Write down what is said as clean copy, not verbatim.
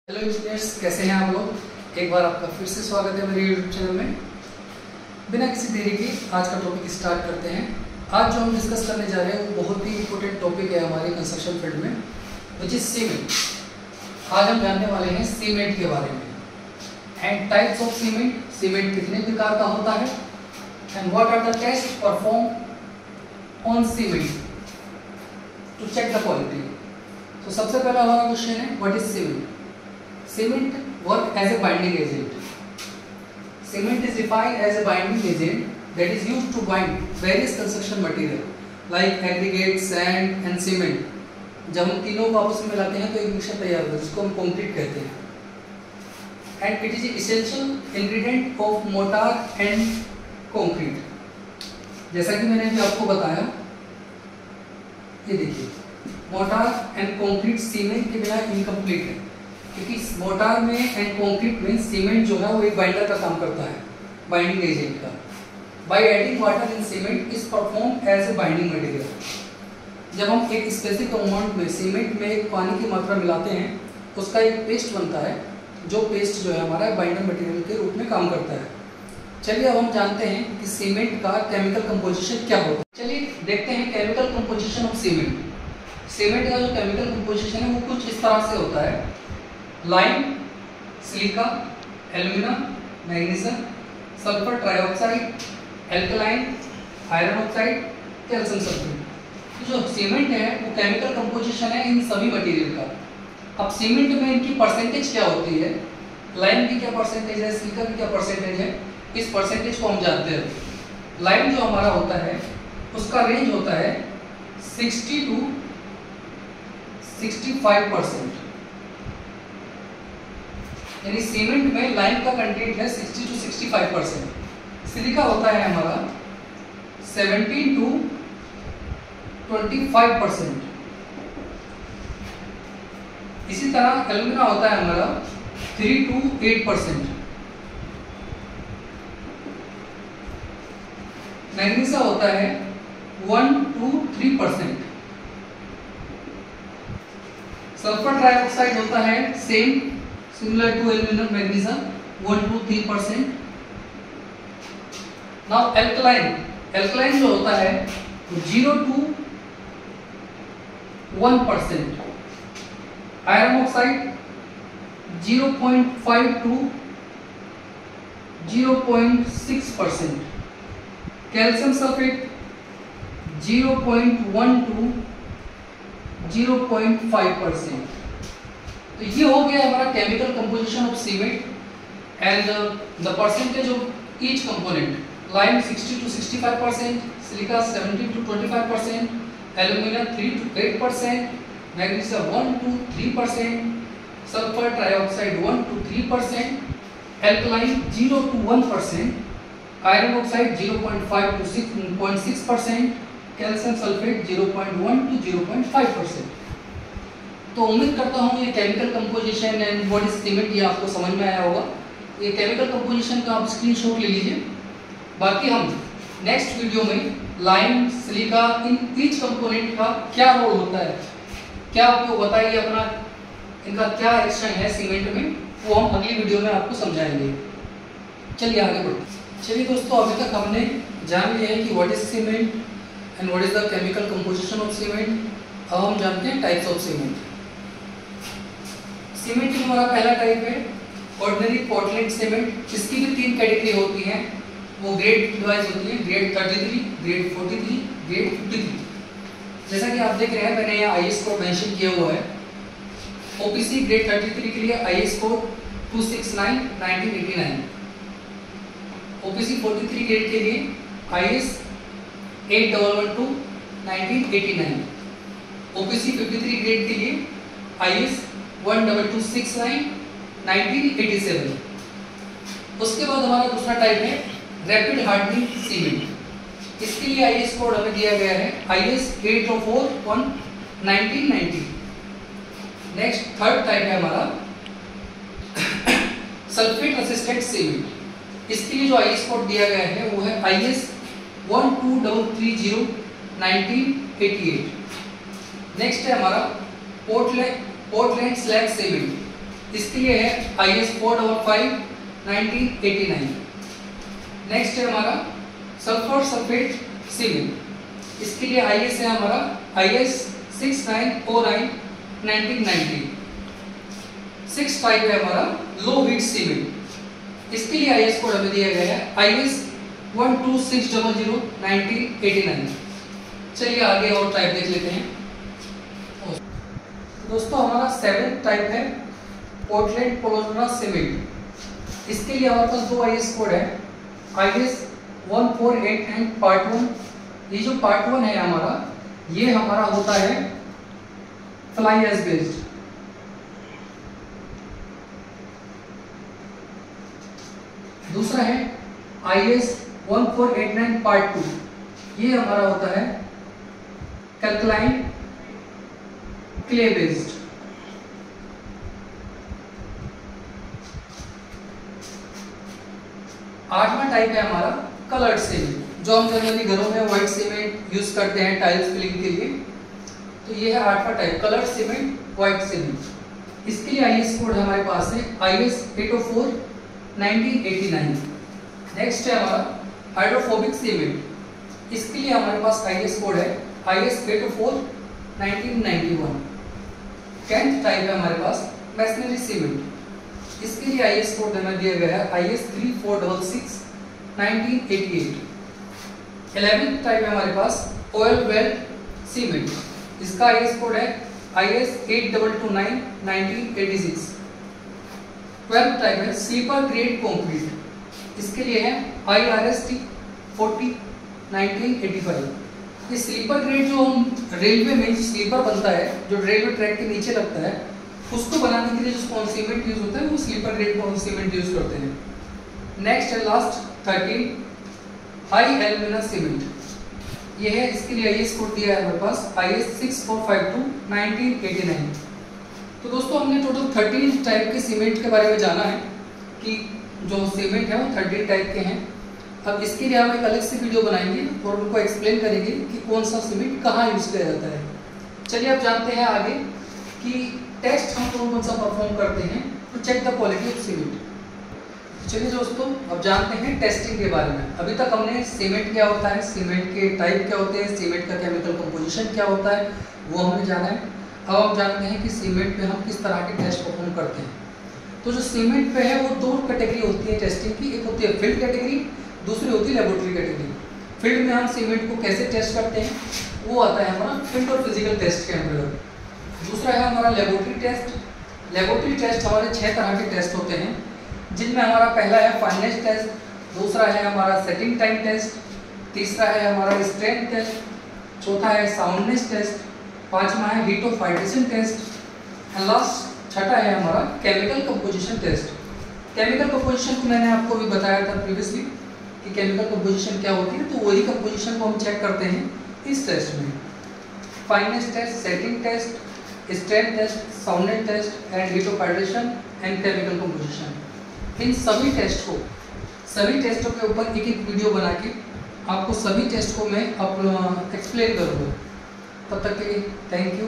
Hello engineers, कैसे हैं आप लोग। एक बार आपका फिर से स्वागत है मेरे यूट्यूब चैनल में। बिना किसी देरी के आज का टॉपिक स्टार्ट करते हैं। आज जो हम डिस्कस करने जा रहे हैं वो बहुत ही इंपॉर्टेंट टॉपिक है हमारे कंस्ट्रक्शन फील्ड में, विच इज सीमेंट। आज हम जानने वाले हैं सीमेंट के बारे में and types of cement, cement कितने प्रकार का होता है and what are the test perform on cement to check the quality. तो सबसे पहला हमारा क्वेश्चन है, what is cement. Cement work as a binding agent. Cement is defined as a binding agent that is used to bind various construction material like aggregate, sand and cement. जब हम तीनों को आपस में मिलाते हैं तो एक मिक्सचर तैयार होता है जिसको हम कंक्रीट कहते हैं। And it is an essential ingredient of mortar and concrete. जैसा कि मैंने अभी आपको बताया, ये देखिए मोटार एंड कंक्रीट सीमेंट के बिना इनकम्प्लीट है, क्योंकि मोटार में एंड कंक्रीट में सीमेंट जो है वो एक बाइंडर का काम करता है, बाइंडिंग एजेंट का। By adding water in cement is perform as a binding material. जब हम एक स्पेसिफिक अमाउंट में सीमेंट में एक पानी की मात्रा मिलाते हैं उसका एक पेस्ट बनता है, जो पेस्ट जो है हमारा बाइंडर मटेरियल के रूप में काम करता है। चलिए अब हम जानते हैं कि सीमेंट का केमिकल कंपोजिशन क्या होता है। चलिए देखते हैं chemical composition of cement. Cement का जो केमिकल कंपोजिशन है वो कुछ इस तरह से होता है: lime, silica, alumina, magnesium, sulphur trioxide, alkaline, iron oxide, calcium sulphate. जो सीमेंट है वो केमिकल कंपोजिशन है इन सभी मटेरियल का। अब सीमेंट में इनकी परसेंटेज क्या होती है, लाइम की क्या परसेंटेज है, सिलिका की क्या परसेंटेज है, इस परसेंटेज को हम जानते हैं। लाइम जो हमारा होता है उसका रेंज होता है 60 to 65%, यानी सीमेंट में लाइम का कंटेंट है 60 to 65%। सिलिका होता है हमारा 17 to 25%। इसी तरह एल्यूमिना होता है हमारा 3 to 8%। मैग्नीशियम होता है 1 to 3%। सल्फर ट्राइऑक्साइड होता है same, similar to aluminum, magnesium, 1 to 3%. Now alkaline जो होता है 0 to 1%. Iron oxide 0.5 to 0.6%. Calcium sulfate 0.1 to 0.5%. तो ये हो गया हमारा chemical composition of cement and the percentage of each component. Lime 60 to 65%, silica 70 to 25%, alumina 3 to 8%, magnesium 1 to 3%, sulphur trioxide 1 to 3%, alkaline 0 to 1%, iron oxide 0.5 to 6.6%, calcium sulphate 0.1 to 0.5%। तो उम्मीद करता हूँ ये chemical composition and what is cement ये आपको समझ में आया होगा। ये केमिकल कंपोजिशन का आप स्क्रीनशॉट ले लीजिए। बाकी हम नेक्स्ट वीडियो में lime, silica, in each component का क्या रोल होता है, क्या आपको बताइए अपना इनका क्या एक्शन है सीमेंट में, वो हम अगली वीडियो में आपको समझाएंगे। चलिए आगे बढ़ते। चलिए दोस्तों, अभी तक हमने जान लिया है कि what is cement and what is the chemical composition of cement. अब हम जानते हैं टाइप्स ऑफ सीमेंट। सीमेंट की हमारा पहला टाइप है ऑर्डिनरी पोर्टलैंड सीमेंट। इसकी भी 3 कैटेगरी होती हैं, वो ग्रेड डिवाइज होती है, ग्रेड 33, ग्रेड 43, ग्रेड 53। जैसा कि आप देख रहे हैं मैंने यहाँ आईएस कोड मेंशन किया हुआ है। ओपीसी ग्रेड 33 के लिए आईएस कोड 269/1989, ओपीसी 43 ग्रेड के लिए आईएस 8112/1989, ओपीसी 53 ग्रेड के लिए आईएस 1226/1987। उसके बाद हमारा दूसरा टाइप है रैपिड हार्डनिंग सीमेंट। इसके लिए आईएस कोड हमें दिया गया है आईएस 8041/1990। नेक्स्ट थर्ड टाइप है हमारा सल्फेट असिस्टेड सीमेंट। इसके लिए जो आईएस कोड दिया गया है वो है आईएस 12330/1988। नेक्स्ट है हमारा पोर्टलैंड स्लैग सीमेंट। इसके लिए है IS 455/1989। नेक्स्ट है हमारा सल्फर सल्फेट सीमेंट, इसके लिए IS है हमारा IS 6909/1990। 6 टाइप है हमारा लो हीट सीमेंट, इसके लिए IS कोड हमें दिया गया है IS 12600/1989। चलिए आगे और टाइप देख लेते हैं। दोस्तों हमारा 7th टाइप है पोर्टलैंड पोलोना सीमेंट, इसके लिए हमारे पास 2 IS कोड है IS 148 पार्ट 1। ये जो पार्ट 1 है हमारा, ये हमारा होता है फ्लाई एश बेस्ड। दूसरा है IS 1489 पार्ट 2, ये हमारा होता है कैल्कलाइन क्ले बेस्ड। आठवां टाइप है हमारा कलर्ड सीमेंट, जो हम जनरली घरों में व्हाइट सीमेंट यूज करते हैं टाइल्स फिलिंग के लिए। तो ये है आठवां type coloured cement white cement. इसके लिए IS कोड हमारे पास है IS 804/1989। नेक्स्ट है हमारा हाइड्रोफोबिक सीमेंट, इसके लिए हमारे पास IS कोड है IS 804/1991। 10th टाइप है हमारे पास मैसनरी सीमेंट, इसके लिए IS कोड हमें दिया गया है IS 3466/1988। 11th टाइप है हमारे पास ऑयल वेल सीमेंट, इसका IS कोड है IS 8229/1986। 12th टाइप है स्लीपर ग्रेड कंक्रीट, इसके लिए है IRS 40/1985। ये स्लीपर ग्रेड जो हम रेलवे में स्लीपर बनता है, जो रेलवे ट्रैक के नीचे लगता है, उसको बनाने के लिए जो कौन सीमेंट यूज होता है वो स्लीपर ग्रेड कौन सीमेंट यूज करते हैं। नेक्स्ट है लास्ट 13 हाई एल्यूमिना सीमेंट, ये है, इसके लिए IS कोड दिया है हमारे पास IS 6452/1989। तो दोस्तों हमने टोटल 13 टाइप के सीमेंट के बारे में जाना है कि जो सीमेंट है वो 13 टाइप के हैं। अब इसके लिए हम एक अलग से वीडियो बनाएंगे और उनको एक्सप्लेन करेंगे कि कौन सा सीमेंट कहाँ यूज किया जाता है। चलिए अब जानते हैं आगे कि टेस्ट हम कौन सा परफॉर्म करते हैं to check the quality of cement. चलिए दोस्तों अब जानते हैं टेस्टिंग के बारे में। अभी तक हमने सीमेंट क्या होता है, सीमेंट के टाइप क्या होते हैं, सीमेंट का केमिकल कंपोजिशन क्या होता है, वो हमने जाना है। अब हम जानते हैं कि सीमेंट पे हम किस तरह के टेस्ट परफॉर्म करते हैं। तो जो सीमेंट पे है वो 2 कैटेगरी होती है टेस्टिंग की, एक होती है फील्ड कैटेगरी, दूसरी होती है लेबोरेटरी कैटेगरी। फील्ड में हम सीमेंट को कैसे टेस्ट करते हैं वो आता है हमारा फील्ड और फिजिकल टेस्ट के अंदर। दूसरा है हमारा लेबोरेटरी टेस्ट। लेबोरेटरी टेस्ट हमारे 6 तरह के टेस्ट होते हैं, जिनमें हमारा पहला है फाइनेस टेस्ट, दूसरा है हमारा सेटिंग टाइम टेस्ट, तीसरा है हमारा स्ट्रेंथ टेस्ट, चौथा है साउंडनेस टेस्ट, पांचवा है heat of vibration test and last छठा है हमारा chemical composition test. Chemical composition को मैंने आपको भी बताया था प्रीवियसली कि केमिकल कंपोजिशन क्या होती है, तो वही कंपोजिशन को हम चेक करते हैं इस टेस्ट में। Fineness test, setting test, strength test, soundness test and heat of vibration and chemical composition. इन सभी टेस्टों के ऊपर एक एक वीडियो बना के आपको सभी टेस्ट को मैं एक्सप्लेन करूँगा। तब तक के लिए थैंक यू।